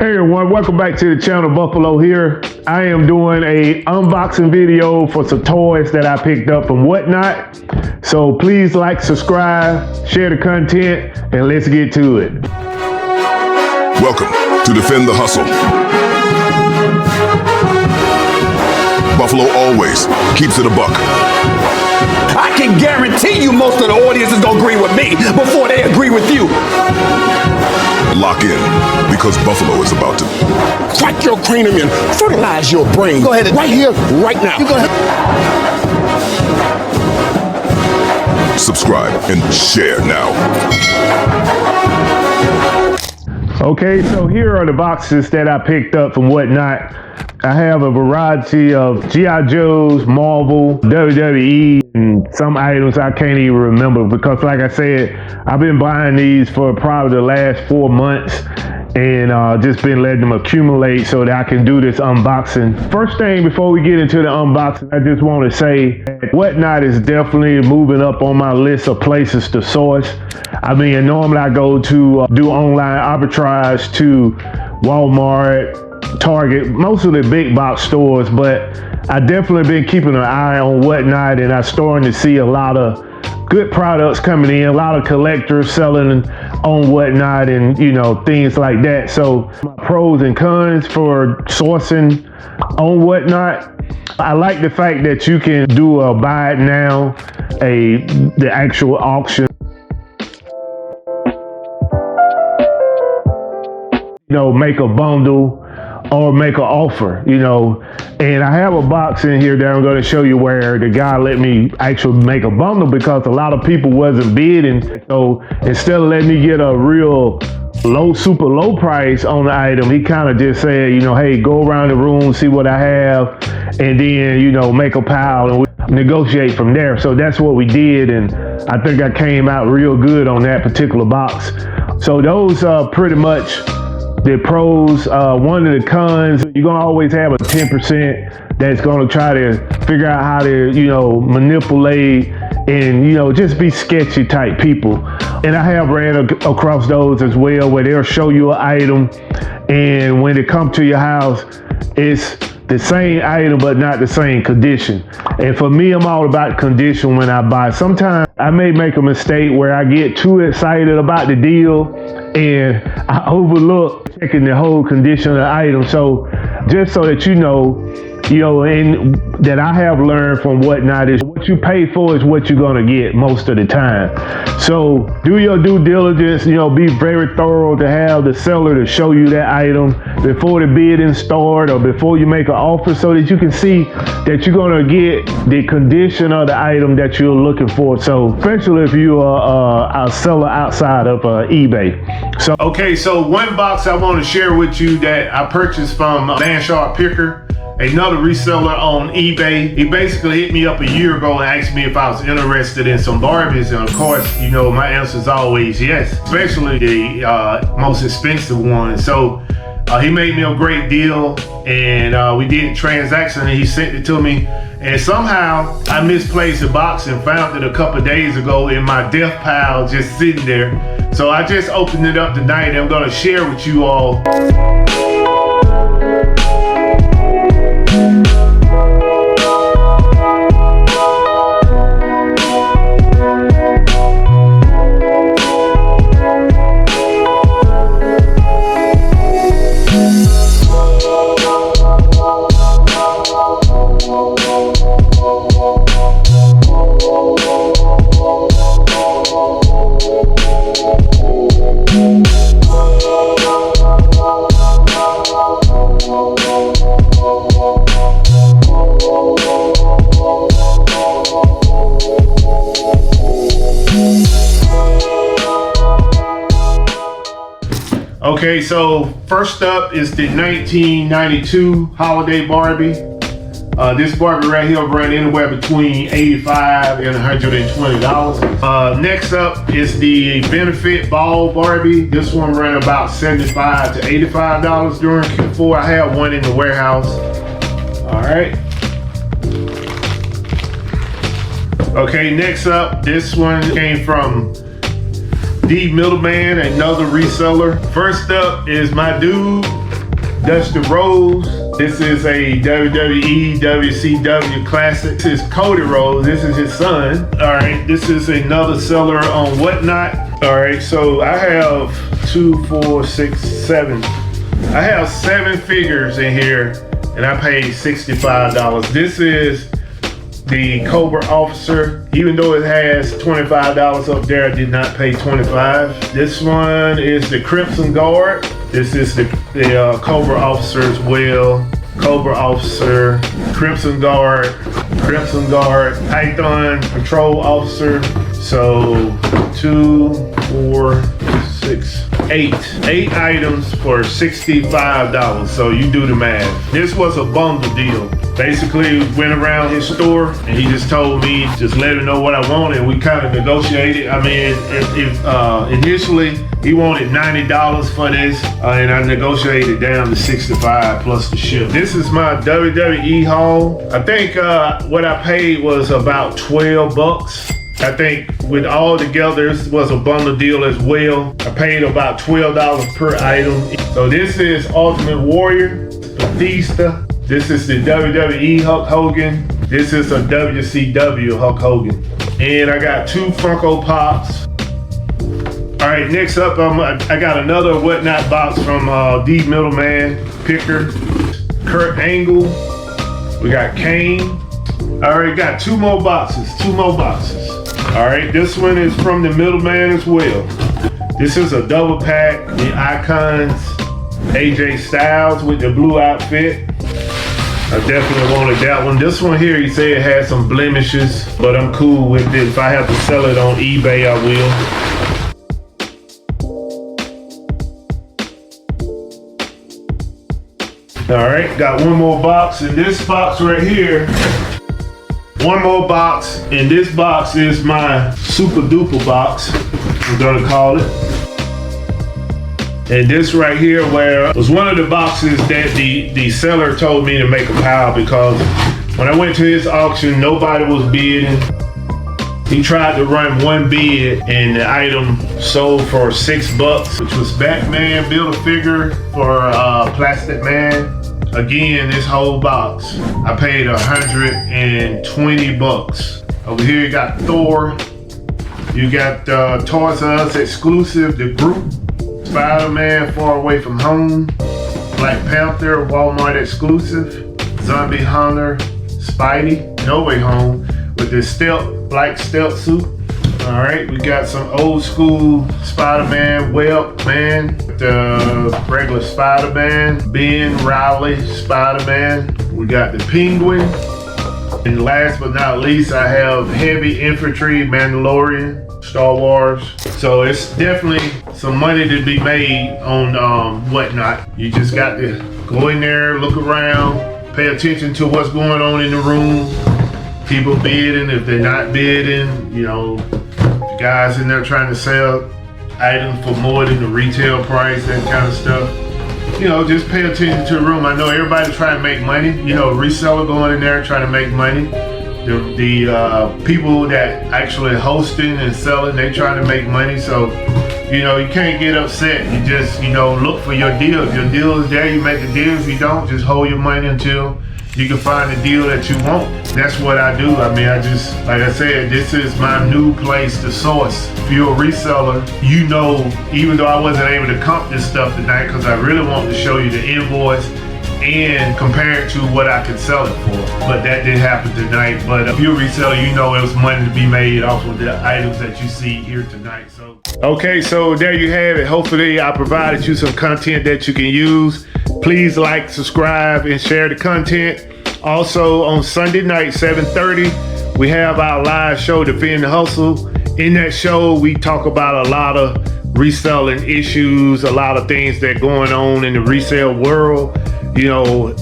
Hey everyone, welcome back to the channel. Buffalo here. I am doing a unboxing video for some toys that I picked up from Whatnot. So please like, subscribe, share the content, and let's get to it. Welcome to Defend the Hustle. Buffalo always keeps it a buck. I can guarantee you most of the audience is gonna agree with me before they agree with you. Lock in, because Buffalo is about to Crack your cranium and fertilize your brain. Go ahead. Right here, right now. You go ahead. subscribe and share now. Okay, so here are the boxes that I picked up from Whatnot. I have a variety of G.I. Joes, Marvel, WWE, and some items I can't even remember because like I said, I've been buying these for probably the last 4 months and just been letting them accumulate so that I can do this unboxing. First thing before we get into the unboxing, I just want to say that Whatnot is definitely moving up on my list of places to source. I mean, normally I go to do online arbitrage to Walmart, Target, most of the big box stores, but I definitely been keeping an eye on Whatnot, and I'm starting to see a lot of good products coming in, a lot of collectors selling on Whatnot and, you know, things like that. So my pros and cons for sourcing on Whatnot, I like the fact that you can do a buy it now, the actual auction. You know, make a bundle or make an offer, you know. And I have a box in here that I'm going to show you where the guy let me actually make a bundle because a lot of people wasn't bidding. So instead of letting me get a real low, super low price on the item, he kind of just said, you know, hey, go around the room, see what I have, and then, you know, make a pile and we negotiate from there. So that's what we did, and I think I came out real good on that particular box. So those are pretty much the pros. One of the cons, you're gonna always have a 10% that's gonna try to figure out how to, you know, manipulate and, you know, just be sketchy type people. And I have ran across those as well, where they'll show you an item, and when it comes to your house, it's the same item but not the same condition. And for me, I'm all about condition when I buy. Sometimes I may make a mistake where I get too excited about the deal and I overlook checking the whole condition of the item. So just so that you know, and that I have learned from Whatnot is what you pay for is what you're gonna get most of the time. So do your due diligence, you know, be very thorough to have the seller to show you that item before the bidding start or before you make an offer, so that you can see that you're gonna get the condition of the item that you're looking for. So especially if you are a seller outside of eBay. So okay, so one box I want to share with you that I purchased from Landshark Picker, another reseller on eBay. He basically hit me up a year ago and asked me if I was interested in some Barbies, and of course, you know, my answer is always yes, especially the most expensive ones. So he made me a great deal, and we did a transaction, and he sent it to me. And somehow I misplaced the box and found it a couple of days ago in my death pile, just sitting there. So I just opened it up tonight, and I'm gonna share with you all. Okay, so first up is the 1992 holiday Barbie. This Barbie right here ran anywhere between $85 and $120. Next up is the Benefit Ball Barbie. This one ran about $75 to $85 during Q4. I have one in the warehouse. All right. Okay, next up, this one came from D Middleman, another reseller. First up is my dude, Dustin Rose. This is a WWE, WCW classic. This is Cody Rose. This is his son. All right, this is another seller on Whatnot. All right, so I have 2, 4, 6, 7. I have 7 figures in here, and I paid $65. This is the Cobra Officer. Even though it has $25 up there, I did not pay $25. This one is the Crimson Guard. This is the Cobra Officer as well. Cobra Officer, Crimson Guard, Python Patrol Officer. So 2, 4, 6, 8 items for $65. So you do the math. This was a bundle deal. Basically went around his store and he just told me, just let him know what I wanted. We kind of negotiated. I mean, initially he wanted $90 for this, and I negotiated down to $65 plus the ship. This is my WWE haul. I think what I paid was about $12. I think with all together, this was a bundle deal as well. I paid about $12 per item. So this is Ultimate Warrior, Batista. This is the WWE Hulk Hogan. This is a WCW Hulk Hogan. And I got 2 Funko Pops. All right, next up, I got another Whatnot box from D Middleman, Picker, Kurt Angle. We got Kane. All right, got 2 more boxes. All right, this one is from the Middleman as well. This is a double pack, the Icons, AJ Styles with the blue outfit. I definitely wanted that one. This one here, he said it had some blemishes, but I'm cool with it. If I have to sell it on eBay, I will. All right, got one more box. In this box right here, one more box, and this box is my super duper box, I'm gonna call it. And this right here was one of the boxes that the seller told me to make a pile, because when I went to his auction, nobody was bidding. He tried to run one bid and the item sold for $6, which was Batman Build-A-Figure for Plastic Man. Again, this whole box, I paid $120. Over here you got Thor. You got Toys R Us exclusive, The Group, Spider-Man Far Away From Home, Black Panther Walmart exclusive, Zombie Hunter, Spidey, No Way Home with this black stealth suit. All right, we got some old school Spider-Man, Web Man, the regular Spider-Man, Ben Riley Spider-Man. We got the Penguin. And last but not least, I have Heavy Infantry Mandalorian, Star Wars. So it's definitely some money to be made on Whatnot. You just got to go in there, look around, pay attention to what's going on in the room. People bidding, if they're not bidding, you know, the guys in there trying to sell items for more than the retail price, that kind of stuff. You know, just pay attention to the room. I know everybody's trying to make money. You know, reseller going in there trying to make money. The people that actually hosting and selling, they trying to make money. So, you know, you can't get upset. You just, you know, look for your deal. If your deal is there, you make the deal. If you don't, just hold your money until you can find the deal that you want. That's what I do. I mean, I just, like I said, this is my new place to source. If you're a reseller, you know, even though I wasn't able to comp this stuff tonight, because I really wanted to show you the invoice and compare it to what I could sell it for. But that didn't happen tonight. But if you're a reseller, you know it was money to be made off of the items that you see here tonight. So, okay, so there you have it. Hopefully I provided you some content that you can use. Please like, subscribe, and share the content. Also on Sunday night, 7:30, we have our live show, Defend the Hustle. In that show, we talk about a lot of reselling issues, a lot of things that are going on in the resale world, you know,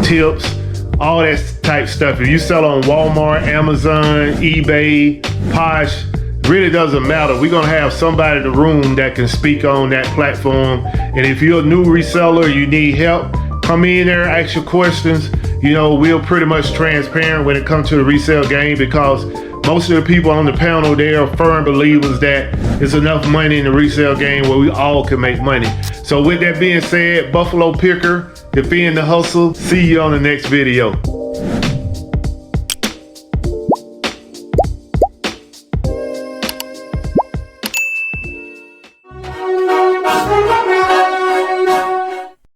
tips, all that type stuff. If you sell on Walmart, Amazon, eBay, Posh, really doesn't matter. We're gonna have somebody in the room that can speak on that platform. And if you're a new reseller, you need help, come in there, ask your questions. You know, we're pretty much transparent when it comes to the resale game, because most of the people on the panel, they are firm believers that there's enough money in the resale game where we all can make money. So with that being said, Buffalo Picker, defend the hustle. See you on the next video.